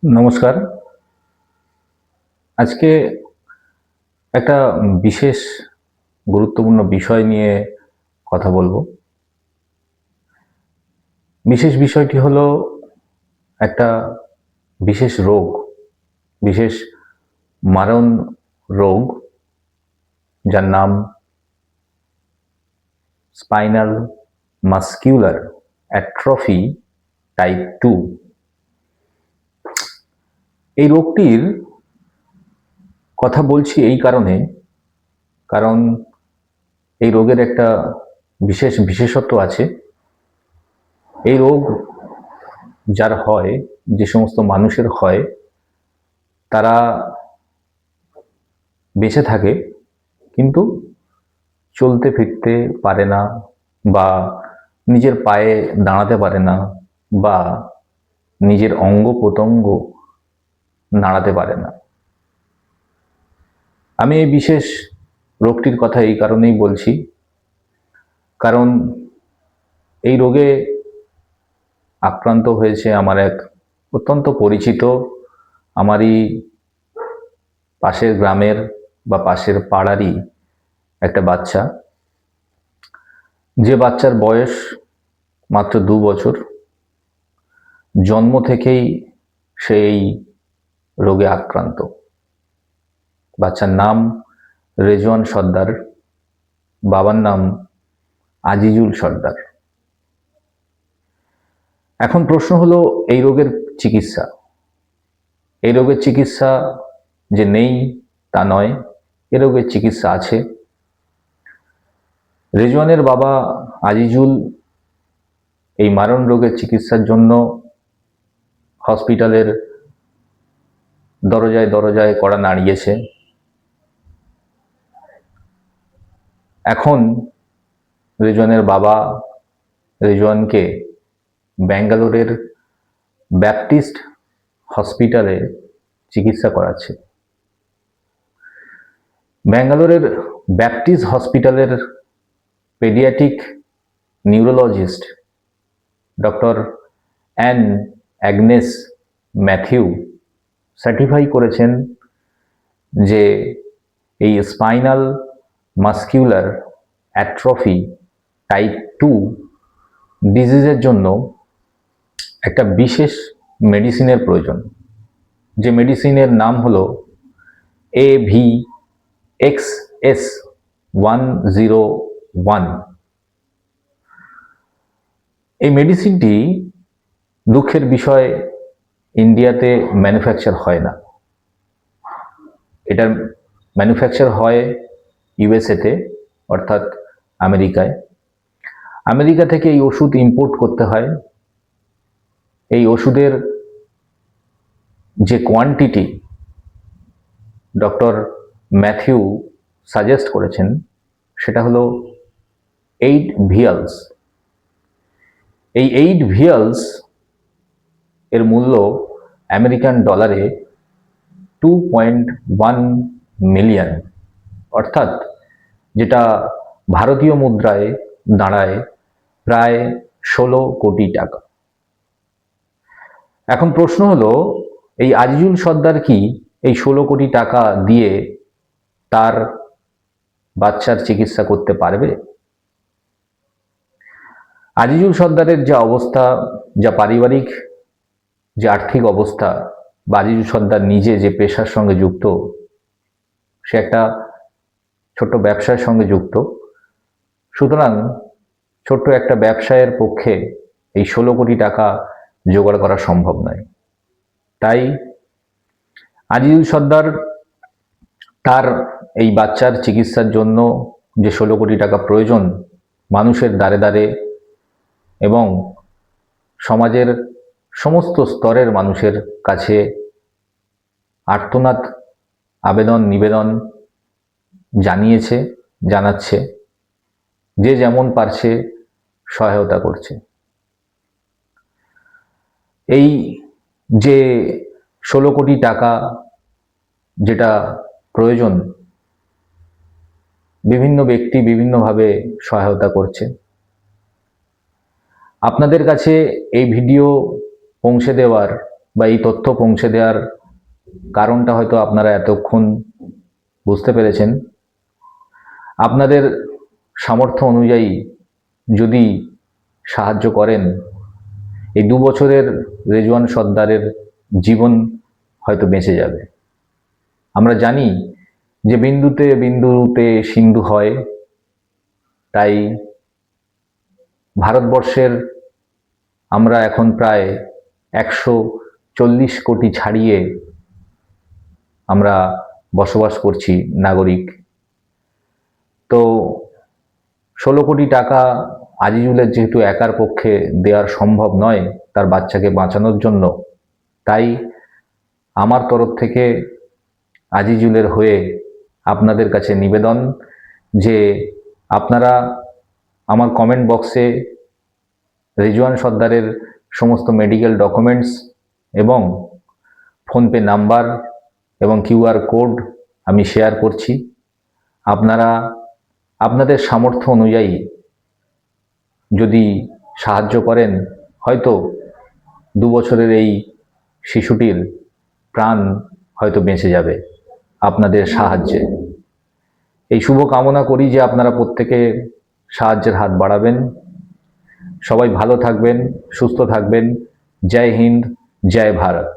নমস্কার। আজকে একটা বিশেষ গুরুত্বপূর্ণ বিষয় নিয়ে কথা বলবো। বিশেষ বিষয়টি হলো একটা বিশেষ রোগ, বিশেষ মারণ রোগ, যার নাম স্পাইনাল মাসকিউলার অ্যাট্রফি টাইপ 2। এই রোগটির কথা বলছি এই কারণ এই রোগের একটা বিশেষত্ব আছে। এই রোগ যার হয়, যে সমস্ত মানুষের হয়, তারা বেঁচে থাকে কিন্তু চলতে ফিরতে পারে না, বা নিজের পায়ে দাঁড়াতে পারে না, বা নিজের অঙ্গ প্রত্যঙ্গ নাড়াতে পারে না। আমি এই বিশেষ রোগটির কথা এই কারণেই বলছি, কারণ এই রোগে আক্রান্ত হয়েছে আমার এক অত্যন্ত পরিচিত, আমারই পাশের গ্রামের বা পাশের পাড়ারই একটা বাচ্চা, যে বাচ্চার বয়স মাত্র 2 বছর। জন্ম থেকেই সেই রোগে আক্রান্ত। বাচ্চার নাম রেজওয়ান সর্দার, বাবার নাম আজিজুল সর্দার। এখন প্রশ্ন হলো, এই রোগের চিকিৎসা। এই রোগের চিকিৎসা যে নেই তা নয়, এ রোগের চিকিৎসা আছে। রেজওয়ানের বাবা আজিজুল এই মারণ রোগের চিকিৎসার জন্য হসপিটালের দরজায় দরজায় কড়া নাড়িয়েছে। এখন রেজওয়ানের বাবা রেজওয়ানকে ব্যাঙ্গালোরের ব্যাপটিস্ট হসপিটালে চিকিৎসা করাচ্ছে। ব্যাঙ্গালোরের ব্যাপটিস্ট হসপিটালের paediatric neurologist doctor an Agnes Matthew certify করেছেন যে এই স্পাইনাল মাসকিউলার অ্যাট্রফি টাইপ 2 ডিজিজের জন্য একটা বিশেষ মেডিসিনের প্রয়োজন, যে মেডিসিনের নাম হলো AVXS101। এই মেডিসিনটি, দুঃখের বিষয়, ইন্ডিয়াতে ম্যানুফ্যাকচার হয় না। এটার ম্যানুফ্যাকচার হয় ইউএসএতে, অর্থাৎ আমেরিকায়। আমেরিকা থেকে এই ওষুধ ইম্পোর্ট করতে হয়। এই ওষুধের যে কোয়ান্টিটি ডক্টর ম্যাথিউ সাজেস্ট করেছেন, সেটা হলো 8 ভিয়ালস। এই 8 ভিয়ালস এর মূল্য আমেরিকান ডলারে 2.1 মিলিয়ন, অর্থাৎ যেটা ভারতীয় মুদ্রায় দাঁড়ায় প্রায় 16 কোটি টাকা। এখন প্রশ্ন হলো, এই আজিজুল সর্দার কি এই 16 কোটি টাকা দিয়ে তার বাচ্চার চিকিৎসা করতে পারবে? আজিজুল সর্দারের যা অবস্থা, যা পারিবারিক যে আর্থিক অবস্থা, বা আজিজুল সর্দার নিজে যে পেশার সঙ্গে যুক্ত, সে একটা ছোট্ট ব্যবসার সঙ্গে যুক্ত। সুতরাং ছোট্ট একটা ব্যবসায়ের পক্ষে এই 16 কোটি টাকা জোগাড় করা সম্ভব নয়। তাই আজিজুল সর্দার তার এই বাচ্চার চিকিৎসার জন্য যে 16 কোটি টাকা প্রয়োজন, মানুষের দ্বারে দ্বারে এবং সমাজের সমস্ত স্তরের মানুষের কাছে আর্তনাদ আবেদন নিবেদন জানাচ্ছে, যে যেমন পারছে সহায়তা করছে। এই যে 16 কোটি টাকা যেটা প্রয়োজন, বিভিন্ন ব্যক্তি বিভিন্নভাবে সহায়তা করছে। আপনাদের কাছে এই ভিডিও পৌঁছে দেওয়ার বা এই তথ্য পৌঁছে দেওয়ার কারণটা হয়তো আপনারা এতক্ষণ বুঝতে পেরেছেন। আপনাদের সামর্থ্য অনুযায়ী যদি সাহায্য করেন, এই 2 বছরের রেজওয়ান সর্দারের জীবন হয়তো বেঁচে যাবে। আমরা জানি যে বিন্দুতে বিন্দুতে সিন্ধু হয়, তাই ভারতবর্ষের আমরা এখন প্রায় 140 কোটি ছাড়িয়ে আমরা বসবাস করছি নাগরিক। তো 16 কোটি টাকা আজিজুলের যেহেতু একার পক্ষে দেওয়ার সম্ভব নয় তার বাচ্চাকে বাঁচানোর জন্য, তাই আমার তরফ থেকে আজিজুলের হয়ে আপনাদের কাছে নিবেদন যে আপনারা আমার কমেন্ট বক্সে রেজওয়ান সর্দারের সমস্ত মেডিকেল ডকুমেন্টস এবং ফোনপে নাম্বার এবং কিউআর কোড আমি শেয়ার করছি। আপনারা আপনাদের সামর্থ্য অনুযায়ী যদি সাহায্য করেন, হয়তো 2 বছরের এই শিশুটির প্রাণ হয়তো বেঁচে যাবে আপনাদের সাহায্যে। এই শুভ কামনা করি যে আপনারা প্রত্যেকে সাহায্যের হাত বাড়াবেন। সবাই ভালো থাকবেন, সুস্থ থাকবেন। জয় হিন্দ, জয় ভারত।